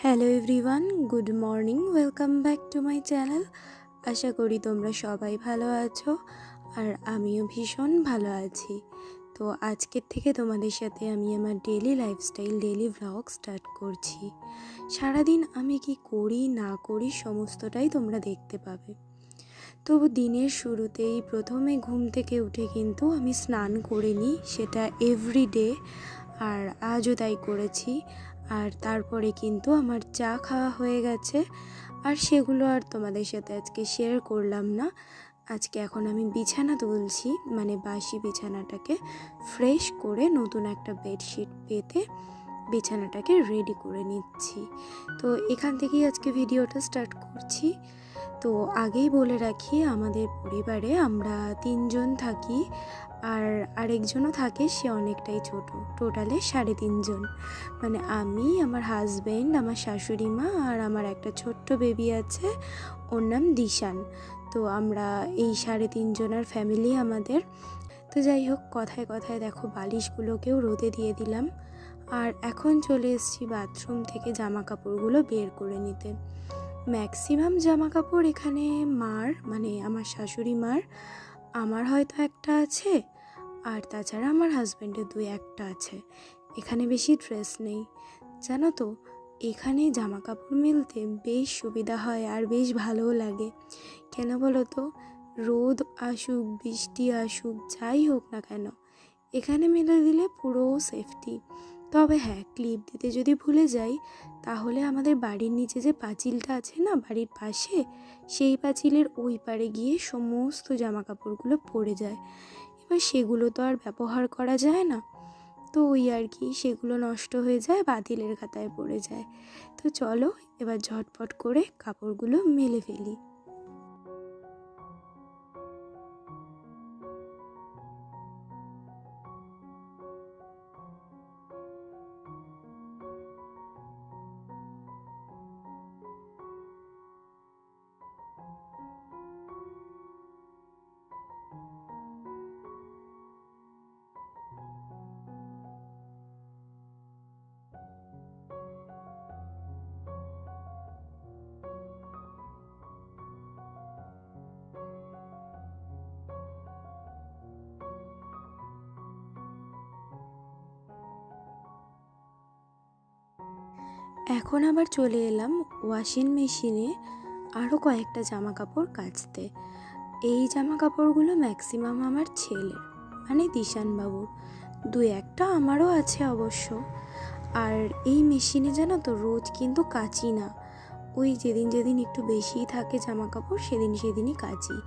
Hello everyone, good morning. Welcome back to my channel. আশা করি তোমরা সবাই ভালো আছো আর আমিও ভীষণ ভালো আছি। তো আজকের থেকে তোমাদের সাথে আমি আমার daily lifestyle, daily vlog start করছি। সারাদিন আমি কি করি না করি সমস্তটাই তোমরা দেখতে পাবে। তো দিনের শুরুতেই প্রথমে ঘুম থেকে উঠে কিন্তু আমি স্নান করে নিই, সেটা এভরিডে, আর আজও তাই করেছি। আর তারপরে কিন্তু আমার চা খাওয়া হয়ে গেছে, আর সেগুলো আর তোমাদের সাথে আজকে শেয়ার করলাম না। আজকে এখন আমি বিছানা তুলছি, মানে বাসি বিছানাটাকে ফ্রেশ করে নতুন একটা বেডশিট পেতে বিছানাটাকে রেডি করে নিচ্ছি। তো এখান থেকেই আজকে ভিডিওটা স্টার্ট করছি। তো আগেই বলে রাখি, আমাদের পরিবারে আমরা 3জন থাকি, আর আরেকজনও থাকে, সে অনেকটাই ছোট। টোটালে 3.5 জন, মানে আমি, আমার হাজব্যান্ড, আমার শাশুড়ি মা, আর আমার একটা ছোট্ট বেবি আছে, ওর নাম দিশান। তো আমরা এই 3.5 জনের ফ্যামিলি আমাদের। তো যাই হোক, কথায় কথায় দেখো বালিশগুলোকেও রোদে দিয়ে দিলাম, আর এখন চলে এসেছি বাথরুম থেকে জামা কাপড়গুলো বের করে নিতে। ম্যাক্সিমাম জামা কাপড় এখানে মার, মানে আমার শাশুড়ি মার, আমার হয়তো একটা আছে, আর তাছাড়া আমার হাজব্যান্ডের 2-1টা আছে। এখানে বেশি ড্রেস নেই, জানো তো। এখানে জামা কাপড় মেলতে বেশ সুবিধা হয় আর বেশ ভালোও লাগে। কেন বলো তো, রোদ আসুক বৃষ্টি আসুক যাই হোক না কেন, এখানে মেলে দিলে পুরো সেফটি। তবে হ্যাঁ, ক্লিপ দিতে যদি ভুলে যাই, তাহলে আমাদের বাড়ির নিচে যে পাঁচিলটা আছে না বাড়ির পাশে, সেই পাঁচিলের ওই পারে গিয়ে সমস্ত জামা কাপড়গুলো পড়ে যায়। এবার সেগুলো তো আর ব্যবহার করা যায় না, তো ওই আর কি, সেগুলো নষ্ট হয়ে যায়, বাতিলের খাতায় পড়ে যায়। তো চলো এবার ঝটপট করে কাপড়গুলো মেলে ফেলি। এখন আবার চলে এলাম ওয়াশিং মেশিনে আরও কয়েকটা জামা কাপড় কাচতে। এই জামা কাপড়গুলো ম্যাক্সিমাম আমার ছেলের, মানে দিশানবাবুর, 2-1টা আমারও আছে অবশ্য। আর এই মেশিনে জানো তো রোজ কিন্তু কাচি না, ওই যেদিন যেদিন একটু বেশিই থাকে জামা কাপড় সেদিন সেদিনই কাচি,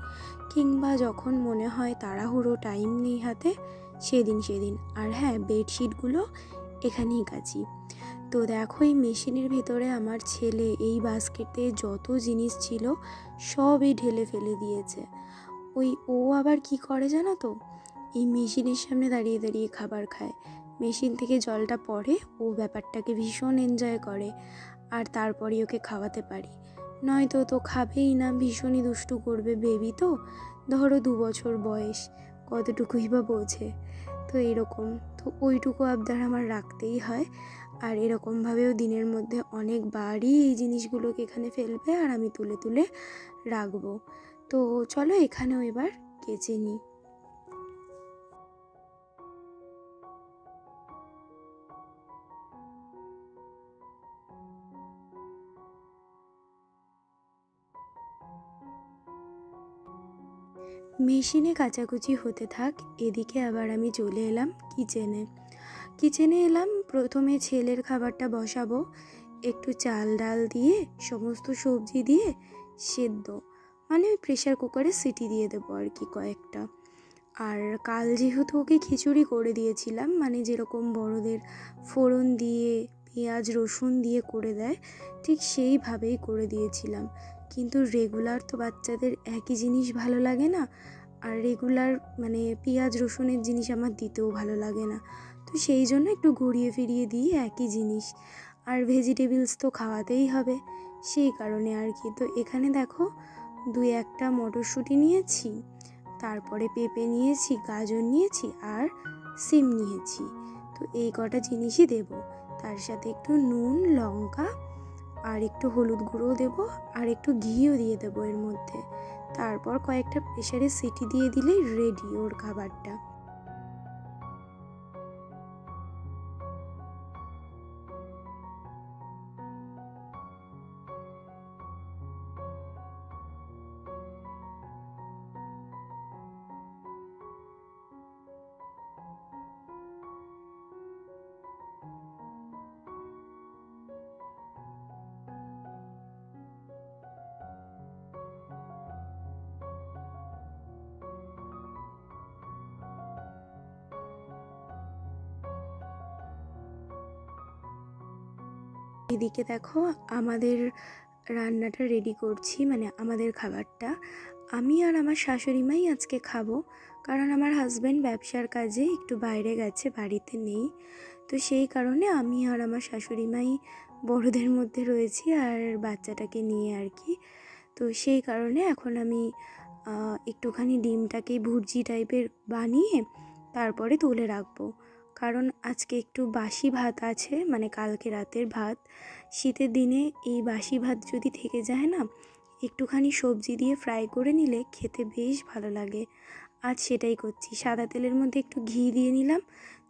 কিংবা যখন মনে হয় তাড়াহুড়ো টাইম নেই হাতে সেদিন। আর হ্যাঁ, বেডশিটগুলো এখানেই কাচি। তো দেখো, এই মেশিনের ভিতরে আমার ছেলে এই বাস্কেটে যত জিনিস ছিল সবই ঢেলে ফেলে দিয়েছে। ও আবার কি করে জানো তো, এই মেশিনের সামনে দাঁড়িয়ে দাঁড়িয়ে খাবার খায়। মেশিন থেকে জলটা পড়ে, ও ব্যাপারটাকে ভীষণ এনজয় করে, আর তারপরে ওকে খাওয়াতে পারি, নয়তো তো খাবেই না, ভীষণই দুষ্টু করবে। বেবি তো, ধরো 2 বছর বয়স, কতটুকুই বা বোঝে। তো এরকম, তো ওইটুকু আবদার আমার রাখতেই হয়। আর এরকমভাবেও দিনের মধ্যে অনেকবারই এই জিনিসগুলোকে এখানে ফেলবে, আর আমি তুলে তুলে রাখবো। তো চলো এখানেও এবার কেচে নিই। মেশিনে কাচাকুচি হতে থাক, এদিকে আবার আমি চলে এলাম কিচেনে এলাম। প্রথমে ছেলের খাবারটা বসাবো, একটু চাল ডাল দিয়ে সমস্ত সবজি দিয়ে সেদ্ধ, মানে ওই প্রেশার কুকারে সিটি দিয়ে দেবো আর কি কয়েকটা। আর কাল যেহেতু ওকে খিচুড়ি করে দিয়েছিলাম, মানে যেরকম বড়দের ফোড়ন দিয়ে পেঁয়াজ রসুন দিয়ে করে দেয়, ঠিক সেইভাবেই করে দিয়েছিলাম। কিন্তু রেগুলার তো বাচ্চাদের একই জিনিস ভালো লাগে না, আর রেগুলার মানে পেঁয়াজ রসুনের জিনিস আমার দিতেও ভালো লাগে না। তো সেই জন্য একটু ঘুরিয়ে ফিরিয়ে দিই একই জিনিস, আর ভেজিটেবলস তো খাওয়াতেই হবে, সেই কারণে আর কি। তো এখানে দেখো 2-1টা মটরশুঁটি নিয়েছি, তারপরে পেঁপে নিয়েছি, গাজর নিয়েছি, আর সিম নিয়েছি। তো এই কটা জিনিসই দেব, তার সাথে একটু নুন লঙ্কা আর একটু হলুদ গুঁড়োও দেবো, আর একটু ঘিও দিয়ে দেবো এর মধ্যে। তারপর কয়েকটা প্রেসারে সিটি দিয়ে দিলেই রেডি ওর খাবারটা। এদিকে দেখো আমাদের রান্নাটা রেডি করছি, মানে আমাদের খাবারটা। আমি আর আমার শাশুড়ি মাই আজকে খাবো, কারণ আমার হাজব্যান্ড ব্যবসার কাজে একটু বাইরে গেছে, বাড়িতে নেই। তো সেই কারণে আমি আর আমার শাশুড়ি মাই বড়দের মধ্যে রয়েছি, আর বাচ্চাটাকে নিয়ে আর কি। তো সেই কারণে এখন আমি একটুখানি ডিমটাকে ভুর্জি টাইপের বানিয়ে তারপরে তুলে রাখবো, কারণ আজকে একটু বাসি ভাত আছে, মানে কালকে রাতের ভাত। শীতের দিনে এই বাসি ভাত যদি থেকে যায় না, একটুখানি সবজি দিয়ে ফ্রাই করে নিলে খেতে বেশ ভালো লাগে। আজ সেটাই করছি, সাদা তেলের মধ্যে একটু ঘি দিয়ে নিলাম,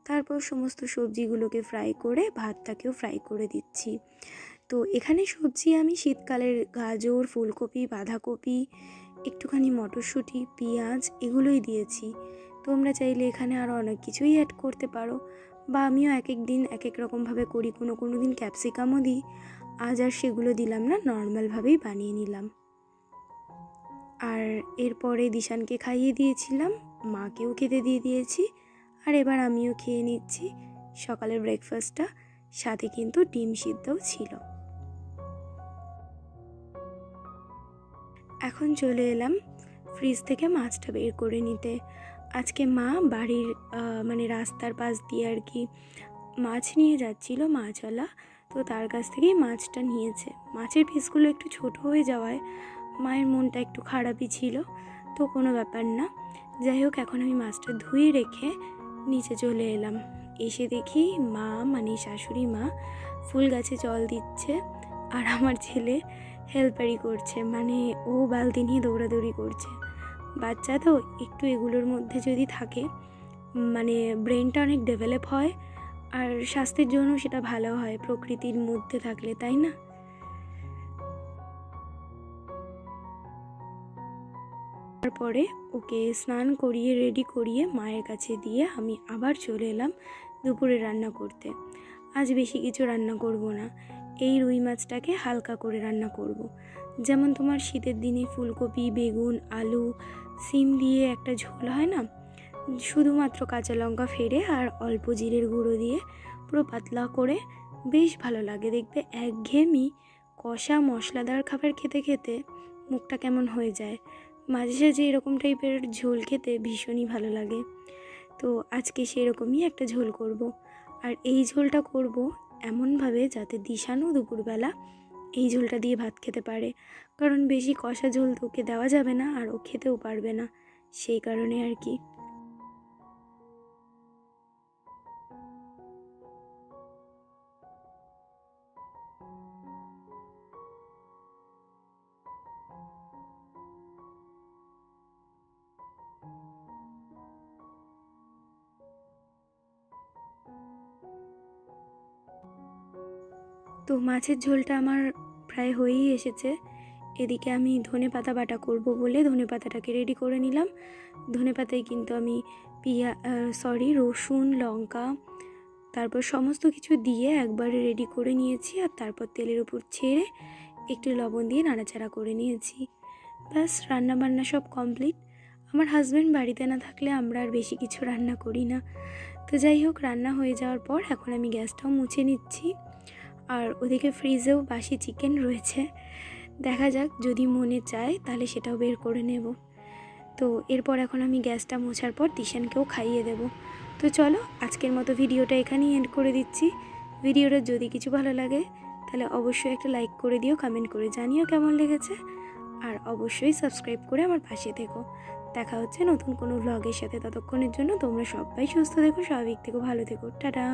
তারপর সমস্ত সবজিগুলোকে ফ্রাই করে ভাতটাকেও ফ্রাই করে দিচ্ছি। তো এখানে সবজি আমি শীতকালের গাজর, ফুলকপি, বাঁধাকপি, একটুখানি মটরশুঁটি, পেঁয়াজ এগুলোই দিয়েছি। তোমরা চাইলে এখানে আরও অনেক কিছুই অ্যাড করতে পারো, বা আমিও এক এক দিন এক এক রকমভাবে করি, কোনো দিন ক্যাপসিকামও দিই। আজ আর সেগুলো দিলাম না, নর্মালভাবেই বানিয়ে নিলাম। আর এরপরে দিশানকে খাইয়ে দিয়েছিলাম, মাকেও খেতে দিয়ে দিয়েছি, আর এবার আমিও খেয়ে নিচ্ছি সকালের ব্রেকফাস্টটা। সাথে কিন্তু ডিম সিদ্ধও ছিল। এখন চলে এলাম ফ্রিজ থেকে মাছটা বের করে নিতে। আজকে মা বাড়ির মানে রাস্তার পাশ দিয়ে আর কি মাছ নিয়ে যাচ্ছিল মাছওয়ালা, তো তার কাছ থেকেই মাছটা নিয়েছে। মাছের পিসগুলো একটু ছোট হয়ে যাওয়ায় মায়ের মনটা একটু খারাপই ছিল, তো কোনো ব্যাপার না। যাই হোক, এখন আমি মাছটা ধুয়ে রেখে নিচে চলে এলাম। এসে দেখি মা, মানে শাশুড়ি মা, ফুল গাছে জল দিচ্ছে, আর আমার ছেলে হেল্পারি করছে, মানে ও বালতি নিয়ে দৌড়াদৌড়ি করছে। বাচ্চা তো একটু এগুলোর মধ্যে যদি থাকে, মানে ব্রেনটা অনেক ডেভেলপ হয়, আর স্বাস্থ্যের জন্য সেটা ভালো হয় প্রকৃতির মধ্যে থাকলে, তাই না? তারপরে ওকে স্নান করিয়ে রেডি করিয়ে মায়ের কাছে দিয়ে আমি আবার চলে এলাম দুপুরে রান্না করতে। আজ বেশি কিছু রান্না করব না, এই রুই মাছটাকে হালকা করে রান্না করব। যেমন তোমার শীতের দিনে ফুলকপি, বেগুন, আলু, সিম দিয়ে একটা ঝোল হয় না, শুধুমাত্র কাঁচা লঙ্কা ফেড়ে আর অল্প জিরের গুঁড়ো দিয়ে পুরো পাতলা করে, বেশ ভালো লাগে দেখতে। একঘেয়েমি কষা মশলাদার খাবার খেতে খেতে মুখটা কেমন হয়ে যায়, মাঝে সাঝে এরকম টাইপের ঝোল খেতে ভীষণই ভালো লাগে। তো আজকে সেরকমই একটা ঝোল করব, আর এই ঝোলটা করব এমনভাবে যাতে দিশানও দুপুরবেলা এই ঝোলটা দিয়ে ভাত খেতে পারে, কারণ বেশি কষা ঝোল তো ওকে দেওয়া যাবে না, আর ও খেতেও পারবে না, সেই কারণে আর কি। তো মাছের ঝোলটা আমার প্রায় হয়েই এসেছে। এদিকে আমি ধনেপাতা বাটা করব বলে ধনেপাতাটাকে রেডি করে নিলাম। ধনেপাতায় কিন্তু আমি রসুন, লঙ্কা, তারপর সমস্ত কিছু দিয়ে একবারে রেডি করে নিয়েছি, আর তারপর তেলের উপর ছেড়ে একটু লবণ দিয়ে নাড়াচাড়া করে নিয়েছি। ব্যাস, রান্নাবান্না সব কমপ্লিট। আমার হাজব্যান্ড বাড়িতে না থাকলে আমরা আর বেশি কিছু রান্না করি না। তো যাই হোক, রান্না হয়ে যাওয়ার পর এখন আমি গ্যাসটাও মুছে নিচ্ছি, আর ওদিকে ফ্রিজেও বাসি চিকেন রয়েছে। দেখা যাক, যদি মনে চায় তাহলে সেটাও বের করে নেব। তো এরপর এখন আমি গ্যাসটা মোছার পর দিশানকেও খাইয়ে দেব। তো চলো, আজকের মতো ভিডিওটা এখানেই এন্ড করে দিচ্ছি। ভিডিওটা যদি কিছু ভালো লাগে তাহলে অবশ্যই একটা লাইক করে দিও, কমেন্ট করে জানিও কেমন লেগেছে, আর অবশ্যই সাবস্ক্রাইব করে আমার পাশে থেকো। দেখা হচ্ছে নতুন কোনো ভ্লগের সাথে, ততক্ষণের জন্য তোমরা সবাই সুস্থ থেকো, স্বাভাবিক থেকো, ভালো থেকো, টাটা।